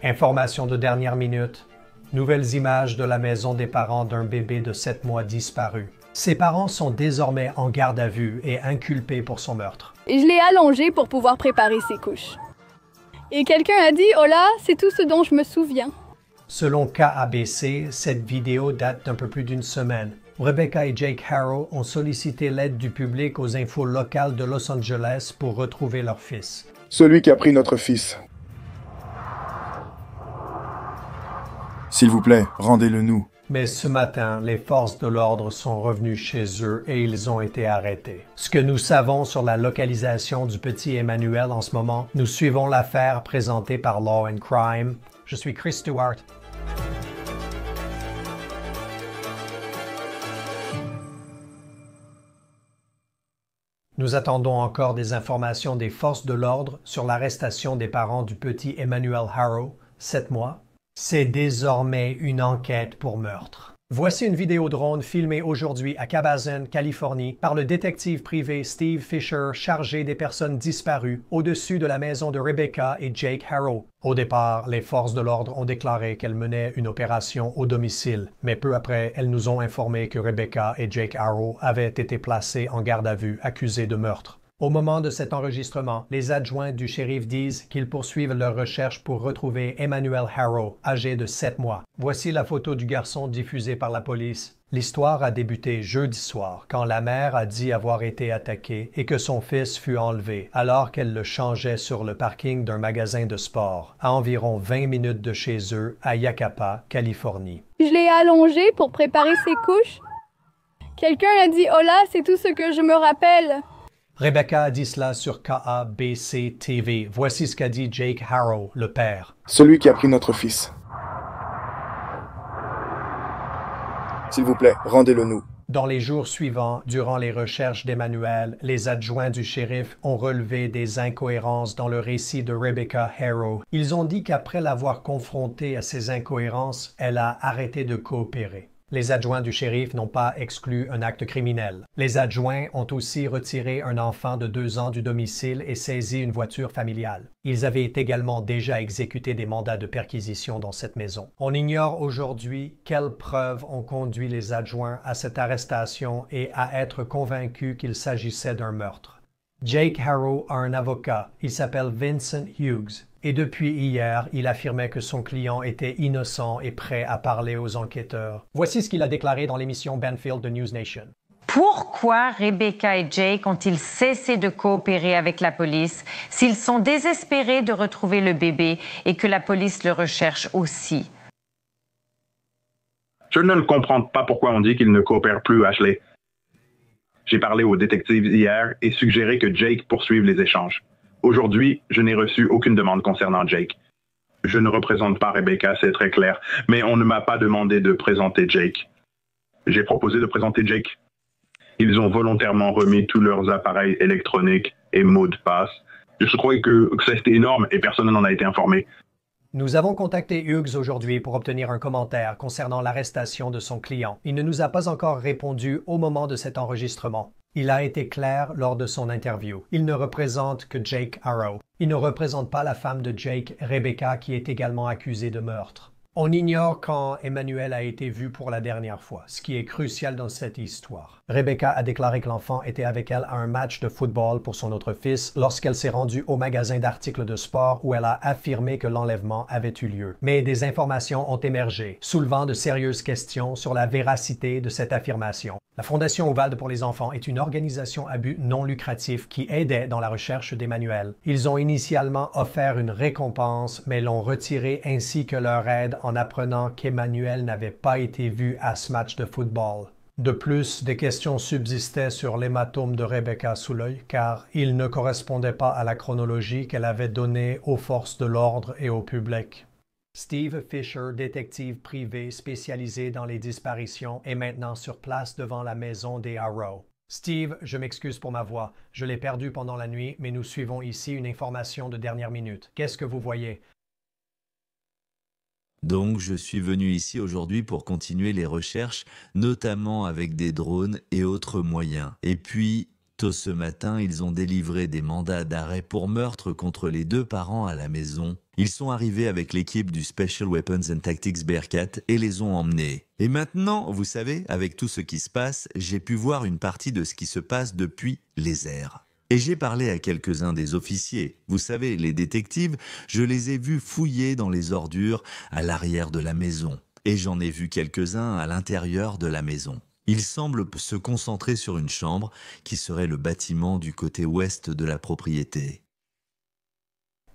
Information de dernière minute. Nouvelles images de la maison des parents d'un bébé de 7 mois disparu. Ses parents sont désormais en garde à vue et inculpés pour son meurtre. Et je l'ai allongé pour pouvoir préparer ses couches. Et quelqu'un a dit « Oh là, c'est tout ce dont je me souviens ». Selon KABC, cette vidéo date d'un peu plus d'une semaine. Rebecca et Jake Harrow ont sollicité l'aide du public aux infos locales de Los Angeles pour retrouver leur fils. Celui qui a pris notre fils. S'il vous plaît, rendez-le nous. Mais ce matin, les forces de l'ordre sont revenues chez eux et ils ont été arrêtés. Ce que nous savons sur la localisation du petit Emmanuel en ce moment, nous suivons l'affaire présentée par Law and Crime. Je suis Chris Stewart. Nous attendons encore des informations des forces de l'ordre sur l'arrestation des parents du petit Emmanuel Harrow, 7 mois. C'est désormais une enquête pour meurtre. Voici une vidéo drone filmée aujourd'hui à Cabazon, Californie, par le détective privé Steve Fisher, chargé des personnes disparues, au-dessus de la maison de Rebecca et Jake Harrow. Au départ, les forces de l'ordre ont déclaré qu'elles menaient une opération au domicile, mais peu après, elles nous ont informé que Rebecca et Jake Harrow avaient été placés en garde à vue, accusés de meurtre. Au moment de cet enregistrement, les adjoints du shérif disent qu'ils poursuivent leurs recherches pour retrouver Emmanuel Harrow, âgé de 7 mois. Voici la photo du garçon diffusée par la police. L'histoire a débuté jeudi soir, quand la mère a dit avoir été attaquée et que son fils fut enlevé, alors qu'elle le changeait sur le parking d'un magasin de sport, à environ 20 minutes de chez eux, à Yacapa, Californie. Je l'ai allongé pour préparer ses couches. Quelqu'un a dit « Oh là, c'est tout ce que je me rappelle ». Rebecca a dit cela sur KABC TV. Voici ce qu'a dit Jake Harrow, le père. Celui qui a pris notre fils. S'il vous plaît, rendez-le nous. Dans les jours suivants, durant les recherches d'Emmanuel, les adjoints du shérif ont relevé des incohérences dans le récit de Rebecca Harrow. Ils ont dit qu'après l'avoir confrontée à ces incohérences, elle a arrêté de coopérer. Les adjoints du shérif n'ont pas exclu un acte criminel. Les adjoints ont aussi retiré un enfant de 2 ans du domicile et saisi une voiture familiale. Ils avaient également déjà exécuté des mandats de perquisition dans cette maison. On ignore aujourd'hui quelles preuves ont conduit les adjoints à cette arrestation et à être convaincus qu'il s'agissait d'un meurtre. Jake Harrow a un avocat. Il s'appelle Vincent Hughes. Et depuis hier, il affirmait que son client était innocent et prêt à parler aux enquêteurs. Voici ce qu'il a déclaré dans l'émission Banfield de News Nation. Pourquoi Rebecca et Jake ont-ils cessé de coopérer avec la police s'ils sont désespérés de retrouver le bébé et que la police le recherche aussi? Je ne comprends pas pourquoi on dit qu'ils ne coopèrent plus, Ashley. J'ai parlé au détective hier et suggéré que Jake poursuive les échanges. Aujourd'hui, je n'ai reçu aucune demande concernant Jake. Je ne représente pas Rebecca, c'est très clair, mais on ne m'a pas demandé de présenter Jake. J'ai proposé de présenter Jake. Ils ont volontairement remis tous leurs appareils électroniques et mots de passe. Je croyais que c'était énorme et personne n'en a été informé. Nous avons contacté Hughes aujourd'hui pour obtenir un commentaire concernant l'arrestation de son client. Il ne nous a pas encore répondu au moment de cet enregistrement. Il a été clair lors de son interview. Il ne représente que Jake Harrow. Il ne représente pas la femme de Jake, Rebecca, qui est également accusée de meurtre. On ignore quand Emmanuel a été vu pour la dernière fois, ce qui est crucial dans cette histoire. Rebecca a déclaré que l'enfant était avec elle à un match de football pour son autre fils lorsqu'elle s'est rendue au magasin d'articles de sport où elle a affirmé que l'enlèvement avait eu lieu. Mais des informations ont émergé, soulevant de sérieuses questions sur la véracité de cette affirmation. La Fondation Uvalde pour les enfants est une organisation à but non lucratif qui aidait dans la recherche d'Emmanuel. Ils ont initialement offert une récompense, mais l'ont retirée ainsi que leur aide en apprenant qu'Emmanuel n'avait pas été vu à ce match de football. De plus, des questions subsistaient sur l'hématome de Rebecca sous l'œil, car il ne correspondait pas à la chronologie qu'elle avait donnée aux forces de l'ordre et au public. Steve Fisher, détective privé spécialisé dans les disparitions, est maintenant sur place devant la maison des Harrow. Steve, je m'excuse pour ma voix. Je l'ai perdue pendant la nuit, mais nous suivons ici une information de dernière minute. Qu'est-ce que vous voyez? Donc, je suis venu ici aujourd'hui pour continuer les recherches, notamment avec des drones et autres moyens. Et puis, Tôt ce matin, ils ont délivré des mandats d'arrêt pour meurtre contre les 2 parents à la maison. Ils sont arrivés avec l'équipe du Special Weapons and Tactics Bearcat et les ont emmenés. Et maintenant, vous savez, avec tout ce qui se passe, j'ai pu voir une partie de ce qui se passe depuis les airs. Et j'ai parlé à quelques-uns des officiers. Vous savez, les détectives, je les ai vus fouiller dans les ordures à l'arrière de la maison. Et j'en ai vu quelques-uns à l'intérieur de la maison. Ils semblent se concentrer sur une chambre qui serait le bâtiment du côté ouest de la propriété.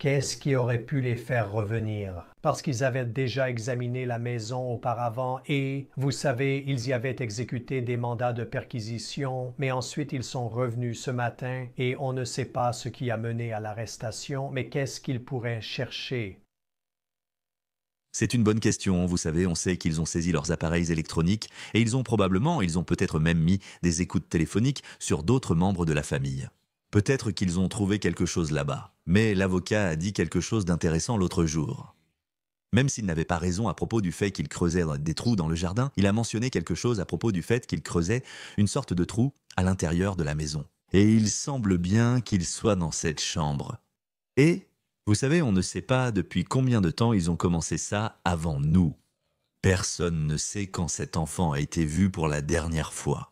Qu'est-ce qui aurait pu les faire revenir? Parce qu'ils avaient déjà examiné la maison auparavant et, vous savez, ils y avaient exécuté des mandats de perquisition, mais ensuite ils sont revenus ce matin et on ne sait pas ce qui a mené à l'arrestation, mais qu'est-ce qu'ils pourraient chercher? C'est une bonne question, vous savez, on sait qu'ils ont saisi leurs appareils électroniques et ils ont peut-être même mis des écoutes téléphoniques sur d'autres membres de la famille. Peut-être qu'ils ont trouvé quelque chose là-bas, mais l'avocat a dit quelque chose d'intéressant l'autre jour. Même s'il n'avait pas raison à propos du fait qu'il creusait des trous dans le jardin, il a mentionné quelque chose à propos du fait qu'il creusait une sorte de trou à l'intérieur de la maison. Et il semble bien qu'il soit dans cette chambre. Et vous savez, on ne sait pas depuis combien de temps ils ont commencé ça avant nous. Personne ne sait quand cet enfant a été vu pour la dernière fois.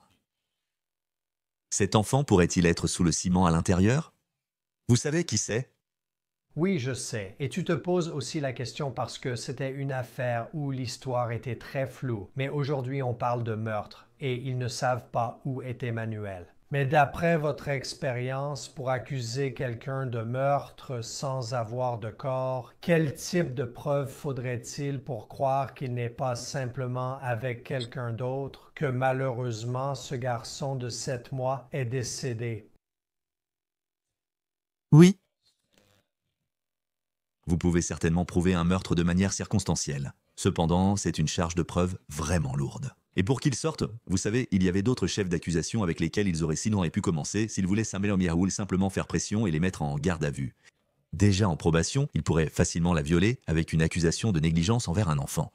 Cet enfant pourrait-il être sous le ciment à l'intérieur? Vous savez qui c'est? Oui, je sais. Et tu te poses aussi la question parce que c'était une affaire où l'histoire était très floue. Mais aujourd'hui, on parle de meurtre et ils ne savent pas où est Emmanuel. Mais d'après votre expérience, pour accuser quelqu'un de meurtre sans avoir de corps, quel type de preuve faudrait-il pour croire qu'il n'est pas simplement avec quelqu'un d'autre, que malheureusement ce garçon de 7 mois est décédé? Oui. Vous pouvez certainement prouver un meurtre de manière circonstancielle. Cependant, c'est une charge de preuve vraiment lourde. Et pour qu'ils sortent, vous savez, il y avait d'autres chefs d'accusation avec lesquels ils auraient sinon pu commencer s'ils voulaient Samuel Omiaoul simplement faire pression et les mettre en garde à vue. Déjà en probation, ils pourraient facilement la violer avec une accusation de négligence envers un enfant.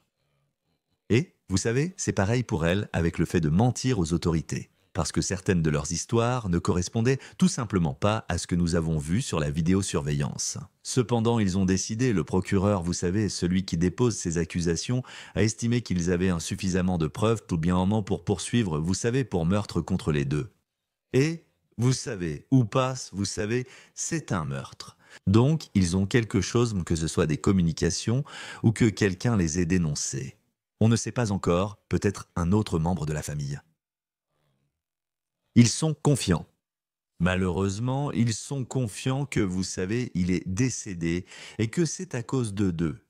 Et, vous savez, c'est pareil pour elle avec le fait de mentir aux autorités. Parce que certaines de leurs histoires ne correspondaient tout simplement pas à ce que nous avons vu sur la vidéosurveillance. Cependant, ils ont décidé, le procureur, vous savez, celui qui dépose ces accusations, a estimé qu'ils avaient suffisamment de preuves tout bien pour poursuivre, vous savez, pour meurtre contre les deux. Et, vous savez, ou pas, vous savez, c'est un meurtre. Donc, ils ont quelque chose, que ce soit des communications ou que quelqu'un les ait dénoncés. On ne sait pas encore, peut-être un autre membre de la famille. Ils sont confiants. Malheureusement, ils sont confiants que, vous savez, il est décédé et que c'est à cause d'eux.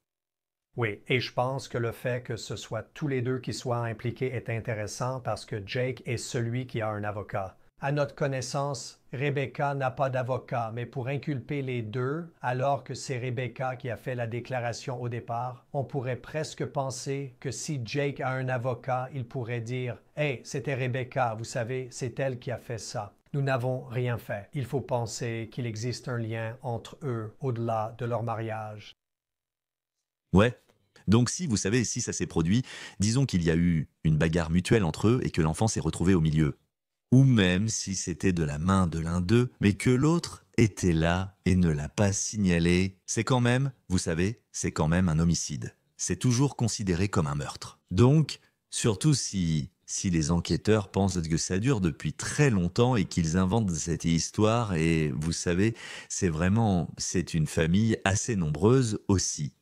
Oui, et je pense que le fait que ce soit tous les deux qui soient impliqués est intéressant parce que Jake est celui qui a un avocat. À notre connaissance, Rebecca n'a pas d'avocat, mais pour inculper les deux, alors que c'est Rebecca qui a fait la déclaration au départ, on pourrait presque penser que si Jake a un avocat, il pourrait dire « Hey, c'était Rebecca, vous savez, c'est elle qui a fait ça. Nous n'avons rien fait. » Il faut penser qu'il existe un lien entre eux au-delà de leur mariage. Ouais. Donc si, vous savez, si ça s'est produit, disons qu'il y a eu une bagarre mutuelle entre eux et que l'enfant s'est retrouvé au milieu. Ou même si c'était de la main de l'un d'eux, mais que l'autre était là et ne l'a pas signalé, c'est quand même, vous savez, c'est quand même un homicide. C'est toujours considéré comme un meurtre. Donc, surtout si les enquêteurs pensent que ça dure depuis très longtemps et qu'ils inventent cette histoire, et vous savez, c'est une famille assez nombreuse aussi.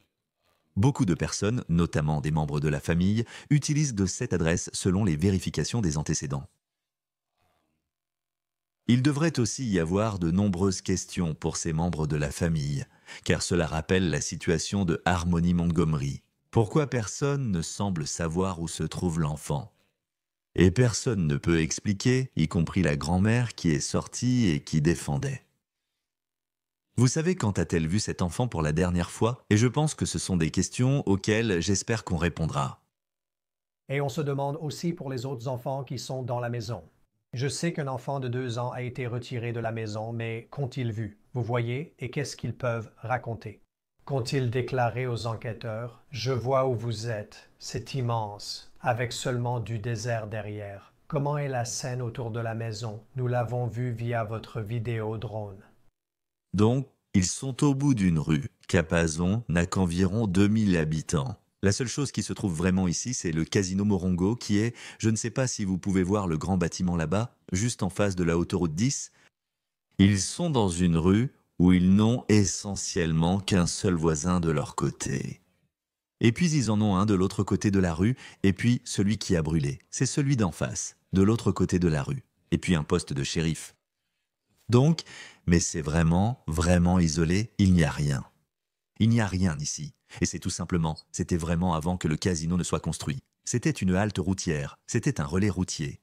Beaucoup de personnes, notamment des membres de la famille, utilisent de cette adresse selon les vérifications des antécédents. Il devrait aussi y avoir de nombreuses questions pour ces membres de la famille, car cela rappelle la situation de Harmony Montgomery. Pourquoi personne ne semble savoir où se trouve l'enfant? Et personne ne peut expliquer, y compris la grand-mère qui est sortie et qui défendait. Vous savez quand a-t-elle vu cet enfant pour la dernière fois? Et je pense que ce sont des questions auxquelles j'espère qu'on répondra. Et on se demande aussi pour les autres enfants qui sont dans la maison. Je sais qu'un enfant de 2 ans a été retiré de la maison, mais qu'ont-ils vu? Vous voyez? Et qu'est-ce qu'ils peuvent raconter? Qu'ont-ils déclaré aux enquêteurs? « Je vois où vous êtes. C'est immense, avec seulement du désert derrière. » Comment est la scène autour de la maison? Nous l'avons vue via votre vidéo drone. Donc, ils sont au bout d'une rue. Capazon n'a qu'environ 2000 habitants. La seule chose qui se trouve vraiment ici, c'est le Casino Morongo qui est, je ne sais pas si vous pouvez voir le grand bâtiment là-bas, juste en face de la autoroute 10. Ils sont dans une rue où ils n'ont essentiellement qu'un seul voisin de leur côté. Et puis ils en ont un de l'autre côté de la rue, et puis celui qui a brûlé, c'est celui d'en face, de l'autre côté de la rue. Et puis un poste de shérif. Donc, mais c'est vraiment, vraiment isolé, il n'y a rien. Il n'y a rien ici. Et c'est tout simplement, c'était vraiment avant que le casino ne soit construit. C'était une halte routière, c'était un relais routier.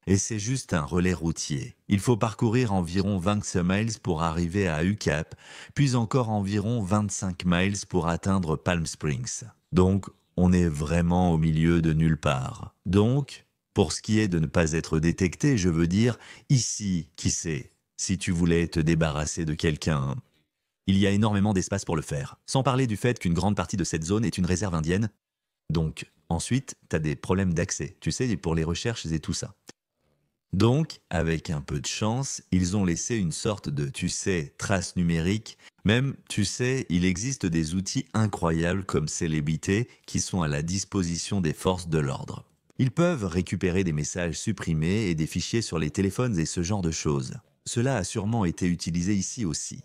Et c'est juste un relais routier. Il faut parcourir environ 25 miles pour arriver à UCAP, puis encore environ 25 miles pour atteindre Palm Springs. Donc, on est vraiment au milieu de nulle part. Donc, pour ce qui est de ne pas être détecté, je veux dire, ici, qui sait, si tu voulais te débarrasser de quelqu'un, il y a énormément d'espace pour le faire. Sans parler du fait qu'une grande partie de cette zone est une réserve indienne. Donc, ensuite, t'as des problèmes d'accès, tu sais, pour les recherches et tout ça. Donc, avec un peu de chance, ils ont laissé une sorte de, tu sais, trace numérique. Même, tu sais, il existe des outils incroyables comme Célébité qui sont à la disposition des forces de l'ordre. Ils peuvent récupérer des messages supprimés et des fichiers sur les téléphones et ce genre de choses. Cela a sûrement été utilisé ici aussi.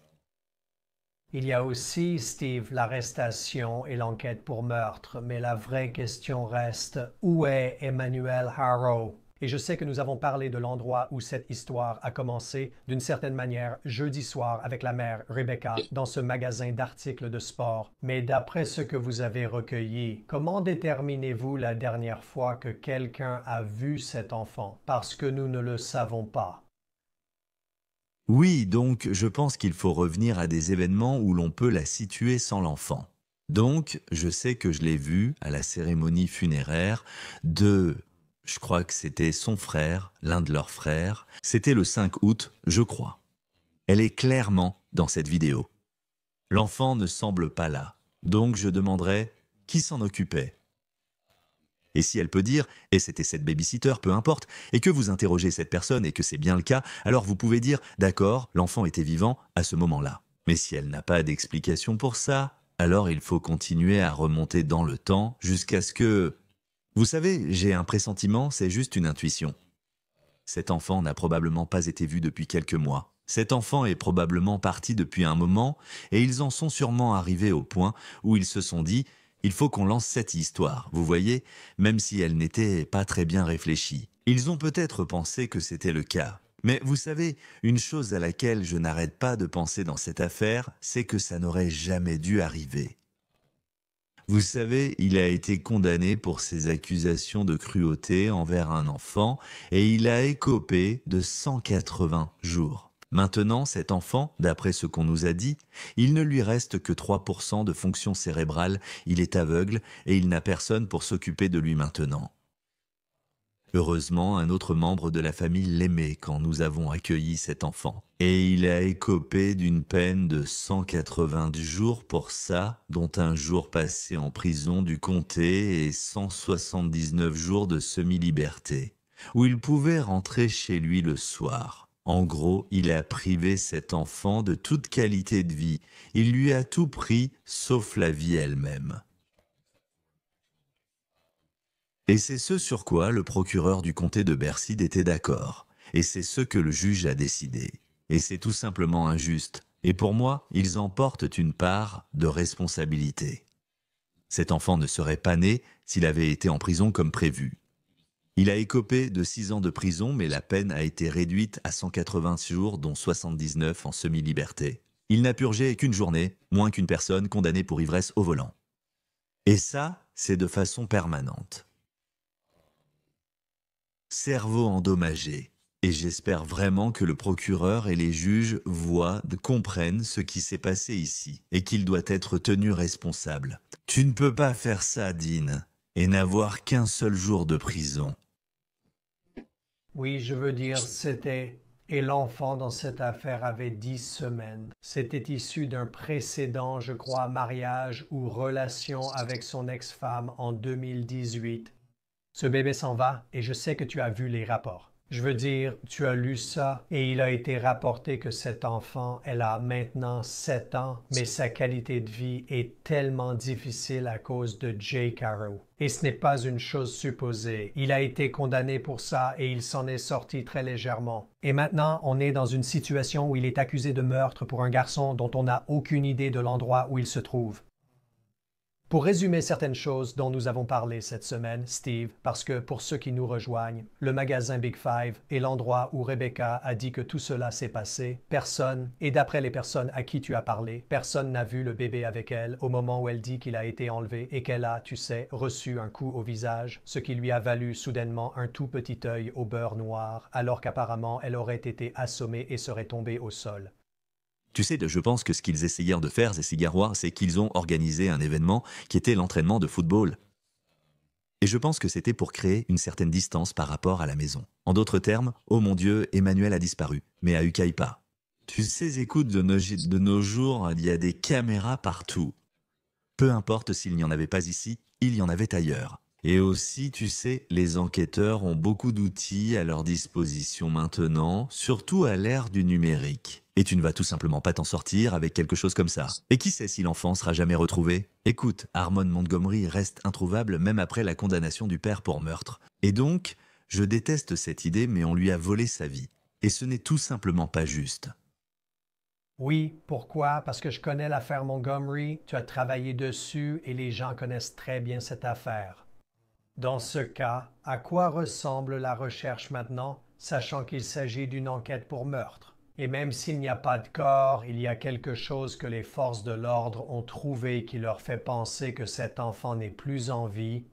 Il y a aussi, Steve, l'arrestation et l'enquête pour meurtre, mais la vraie question reste, où est Emmanuel Harrow? Et je sais que nous avons parlé de l'endroit où cette histoire a commencé, d'une certaine manière, jeudi soir avec la mère Rebecca, dans ce magasin d'articles de sport. Mais d'après ce que vous avez recueilli, comment déterminez-vous la dernière fois que quelqu'un a vu cet enfant? Parce que nous ne le savons pas. Oui, donc je pense qu'il faut revenir à des événements où l'on peut la situer sans l'enfant. Donc, je sais que je l'ai vue à la cérémonie funéraire de... Je crois que c'était son frère, l'un de leurs frères. C'était le 5 août, je crois. Elle est clairement dans cette vidéo. L'enfant ne semble pas là. Donc je demanderai qui s'en occupait. Et si elle peut dire, et c'était cette babysitter, peu importe, et que vous interrogez cette personne et que c'est bien le cas, alors vous pouvez dire, d'accord, l'enfant était vivant à ce moment-là. Mais si elle n'a pas d'explication pour ça, alors il faut continuer à remonter dans le temps jusqu'à ce que... Vous savez, j'ai un pressentiment, c'est juste une intuition. Cet enfant n'a probablement pas été vu depuis quelques mois. Cet enfant est probablement parti depuis un moment et ils en sont sûrement arrivés au point où ils se sont dit « il faut qu'on lance cette histoire », vous voyez, même si elle n'était pas très bien réfléchie. Ils ont peut-être pensé que c'était le cas. Mais vous savez, une chose à laquelle je n'arrête pas de penser dans cette affaire, c'est que ça n'aurait jamais dû arriver. Vous savez, il a été condamné pour ses accusations de cruauté envers un enfant et il a écopé de 180 jours. Maintenant, cet enfant, d'après ce qu'on nous a dit, il ne lui reste que 3% de fonction cérébrale, il est aveugle et il n'a personne pour s'occuper de lui maintenant. Heureusement, un autre membre de la famille l'aimait quand nous avons accueilli cet enfant. Et il a écopé d'une peine de 190 jours pour ça, dont un jour passé en prison du comté et 179 jours de semi-liberté, où il pouvait rentrer chez lui le soir. En gros, il a privé cet enfant de toute qualité de vie. Il lui a tout pris, sauf la vie elle-même. Et c'est ce sur quoi le procureur du comté de Bercy était d'accord. Et c'est ce que le juge a décidé. Et c'est tout simplement injuste. Et pour moi, ils en portent une part de responsabilité. Cet enfant ne serait pas né s'il avait été en prison comme prévu. Il a écopé de 6 ans de prison, mais la peine a été réduite à 180 jours, dont 79 en semi-liberté. Il n'a purgé qu'une journée, moins qu'une personne condamnée pour ivresse au volant. Et ça, c'est de façon permanente. Cerveau endommagé. Et j'espère vraiment que le procureur et les juges comprennent ce qui s'est passé ici et qu'il doit être tenu responsable. Tu ne peux pas faire ça, Dean, et n'avoir qu'un seul jour de prison. Oui, je veux dire, c'était... Et l'enfant dans cette affaire avait 10 semaines. C'était issu d'un précédent, je crois, mariage ou relation avec son ex-femme en 2018. Ce bébé s'en va et je sais que tu as vu les rapports. Je veux dire, tu as lu ça et il a été rapporté que cet enfant, elle a maintenant 7 ans, mais sa qualité de vie est tellement difficile à cause de Jake Arrow. Et ce n'est pas une chose supposée. Il a été condamné pour ça et il s'en est sorti très légèrement. Et maintenant, on est dans une situation où il est accusé de meurtre pour un garçon dont on n'a aucune idée de l'endroit où il se trouve. Pour résumer certaines choses dont nous avons parlé cette semaine, Steve, parce que pour ceux qui nous rejoignent, le magasin Big Five est l'endroit où Rebecca a dit que tout cela s'est passé. Personne, et d'après les personnes à qui tu as parlé, personne n'a vu le bébé avec elle au moment où elle dit qu'il a été enlevé et qu'elle a, tu sais, reçu un coup au visage, ce qui lui a valu soudainement un tout petit œil au beurre noir, alors qu'apparemment elle aurait été assommée et serait tombée au sol. Tu sais, je pense que ce qu'ils essayèrent de faire, ces cigarois, c'est qu'ils ont organisé un événement qui était l'entraînement de football. Et je pense que c'était pour créer une certaine distance par rapport à la maison. En d'autres termes, oh mon Dieu, Emmanuel a disparu, mais à Uccle pas. Tu sais, écoute, de nos jours, il y a des caméras partout. Peu importe s'il n'y en avait pas ici, il y en avait ailleurs. Et aussi, tu sais, les enquêteurs ont beaucoup d'outils à leur disposition maintenant, surtout à l'ère du numérique. Et tu ne vas tout simplement pas t'en sortir avec quelque chose comme ça. Et qui sait si l'enfant sera jamais retrouvé? Écoute, Harmon Montgomery reste introuvable même après la condamnation du père pour meurtre. Et donc, je déteste cette idée, mais on lui a volé sa vie. Et ce n'est tout simplement pas juste. Oui, pourquoi? Parce que je connais l'affaire Montgomery, tu as travaillé dessus et les gens connaissent très bien cette affaire. Dans ce cas, à quoi ressemble la recherche maintenant, sachant qu'il s'agit d'une enquête pour meurtre? Et même s'il n'y a pas de corps, il y a quelque chose que les forces de l'ordre ont trouvé qui leur fait penser que cet enfant n'est plus en vie.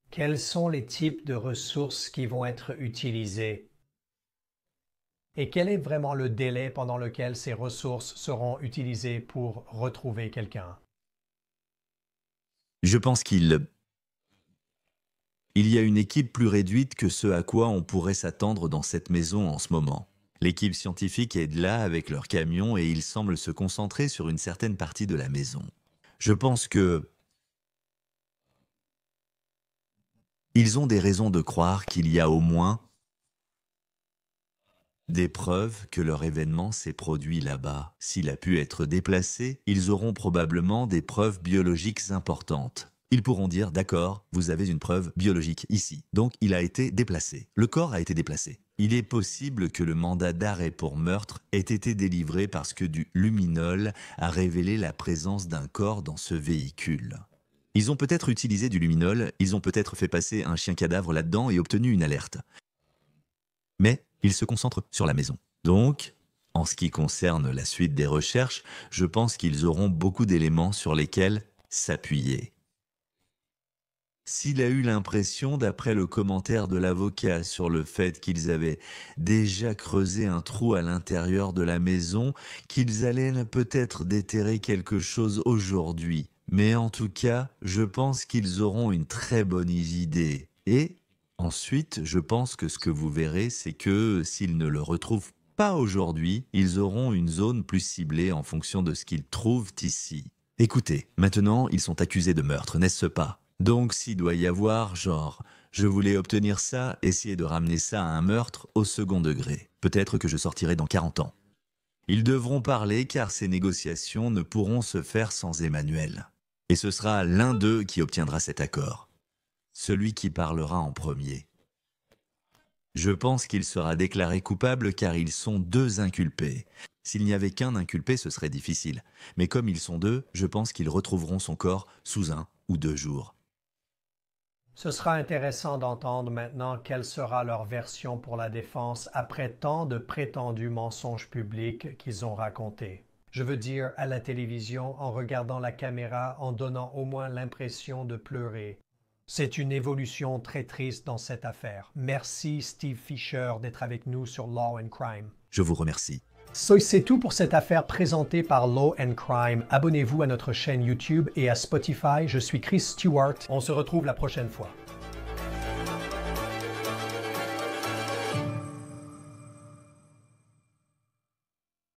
Quels sont les types de ressources qui vont être utilisées? Et quel est vraiment le délai pendant lequel ces ressources seront utilisées pour retrouver quelqu'un? Je pense qu'il y a une équipe plus réduite que ce à quoi on pourrait s'attendre dans cette maison en ce moment. L'équipe scientifique est là avec leur camion et ils semblent se concentrer sur une certaine partie de la maison. Je pense que ils ont des raisons de croire qu'il y a au moins des preuves que leur événement s'est produit là-bas. S'il a pu être déplacé, ils auront probablement des preuves biologiques importantes. Ils pourront dire, d'accord, vous avez une preuve biologique ici. Donc, il a été déplacé. Le corps a été déplacé. Il est possible que le mandat d'arrêt pour meurtre ait été délivré parce que du luminol a révélé la présence d'un corps dans ce véhicule. Ils ont peut-être utilisé du luminol, ils ont peut-être fait passer un chien cadavre là-dedans et obtenu une alerte. Mais ils se concentrent sur la maison. Donc, en ce qui concerne la suite des recherches, je pense qu'ils auront beaucoup d'éléments sur lesquels s'appuyer. S'il a eu l'impression, d'après le commentaire de l'avocat sur le fait qu'ils avaient déjà creusé un trou à l'intérieur de la maison, qu'ils allaient peut-être déterrer quelque chose aujourd'hui. Mais en tout cas, je pense qu'ils auront une très bonne idée. Et ensuite, je pense que ce que vous verrez, c'est que s'ils ne le retrouvent pas aujourd'hui, ils auront une zone plus ciblée en fonction de ce qu'ils trouvent ici. Écoutez, maintenant, ils sont accusés de meurtre, n'est-ce pas ? Donc, s'il doit y avoir, genre, je voulais obtenir ça, essayer de ramener ça à un meurtre au second degré. Peut-être que je sortirai dans 40 ans. Ils devront parler car ces négociations ne pourront se faire sans Emmanuel. Et ce sera l'un d'eux qui obtiendra cet accord. Celui qui parlera en premier. Je pense qu'il sera déclaré coupable car ils sont 2 inculpés. S'il n'y avait qu'un inculpé, ce serait difficile. Mais comme ils sont 2, je pense qu'ils retrouveront son corps sous 1 ou 2 jours. Ce sera intéressant d'entendre maintenant quelle sera leur version pour la défense après tant de prétendus mensonges publics qu'ils ont racontés. Je veux dire, à la télévision, en regardant la caméra, en donnant au moins l'impression de pleurer. C'est une évolution très triste dans cette affaire. Merci Steve Fisher d'être avec nous sur Law & Crime. Je vous remercie. C'est tout pour cette affaire présentée par Law & Crime. Abonnez-vous à notre chaîne YouTube et à Spotify. Je suis Chris Stewart. On se retrouve la prochaine fois.